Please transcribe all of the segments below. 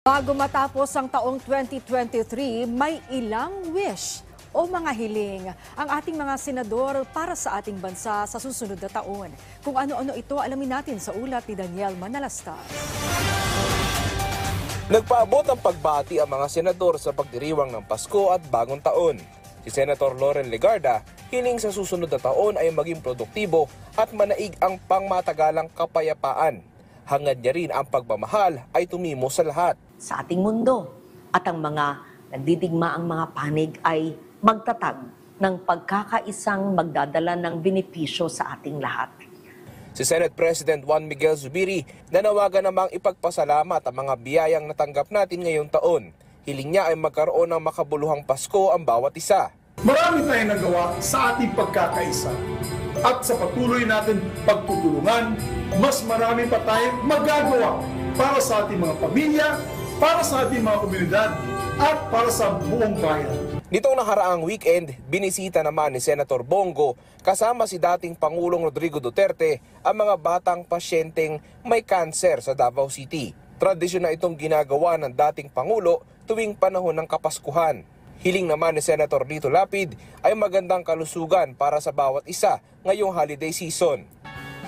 Bago matapos ang taong 2023, may ilang wish o mga hiling ang ating mga senador para sa ating bansa sa susunod na taon. Kung ano-ano ito, alamin natin sa ulat ni Daniel Manalastas. Nagpaabot ang pagbati ang mga senador sa pagdiriwang ng Pasko at Bagong Taon. Si Senator Loren Legarda, hiling sa susunod na taon ay maging produktibo at manaig ang pangmatagalang kapayapaan. Hangad niya rin ang pagmamahal ay tumimo sa lahat. Sa ating mundo at ang mga nagdidigmaang mga panig ay magtatag ng pagkakaisang magdadala ng benepisyo sa ating lahat. Si Senate President Juan Miguel Zubiri nanawagan namang ipagpasalamat ang mga biyayang natanggap natin ngayong taon. Hiling niya ay magkaroon ng makabuluhang Pasko ang bawat isa. Marami tayong nagawa sa ating pagkakaisa at sa patuloy natin pagtutulungan, mas marami pa tayong magagawa para sa ating mga pamilya, para sa ating mga komunidad at para sa buong bayan. Nitong nakaraang weekend, binisita naman ni Senator Bongo kasama si dating Pangulong Rodrigo Duterte ang mga batang pasyenteng may kanser sa Davao City. Tradisyon na itong ginagawa ng dating Pangulo tuwing panahon ng Kapaskuhan. Hiling naman ni Senator Lito Lapid ay magandang kalusugan para sa bawat isa ngayong holiday season.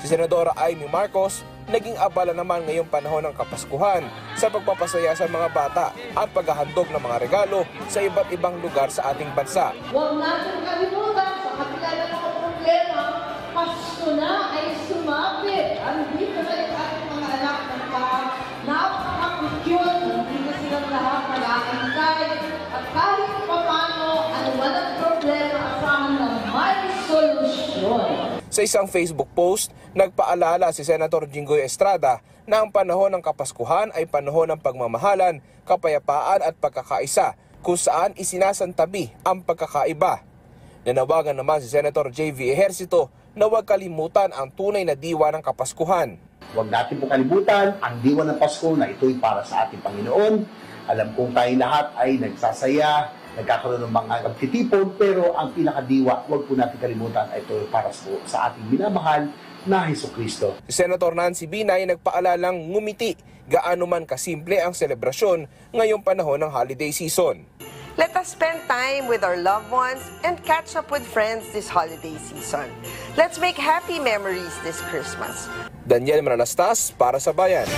Si Senadora Amy Marcos naging abala naman ngayong panahon ng Kapaskuhan sa pagpapasaya sa mga bata at paghahandog ng mga regalo sa iba't ibang lugar sa ating bansa. Huwag natin kalimutan sa kabila ng mga problema, Pasko na ay sumapit. Andito na yung ating mga anak ng napaka-cute. Andito silang lahat mag-aantay. At kahit paano, ano man ang problema, asahan na may solusyon. Sa isang Facebook post, nagpaalala si Senator Jinggoy Estrada na ang panahon ng Kapaskuhan ay panahon ng pagmamahalan, kapayapaan at pagkakaisa kung saan isinasantabi ang pagkakaiba. Nanawagan naman si Senator J.V. Ejercito na huwag kalimutan ang tunay na diwa ng Kapaskuhan. Huwag natin po kalimutan ang diwa ng Pasko na ito'y para sa ating Panginoon. Alam kong tayong lahat ay nagsasaya, nagkakaroon ng mga pagtitipon, pero ang pinakadiwa, huwag po natin kalimutan, ito para sa ating minamahal na Hesukristo. Si Senator Nancy Binay nagpaalalang ngumiti gaano man kasimple ang selebrasyon ngayong panahon ng holiday season. Let us spend time with our loved ones and catch up with friends this holiday season. Let's make happy memories this Christmas. Daniel Manalastas para sa Bayan.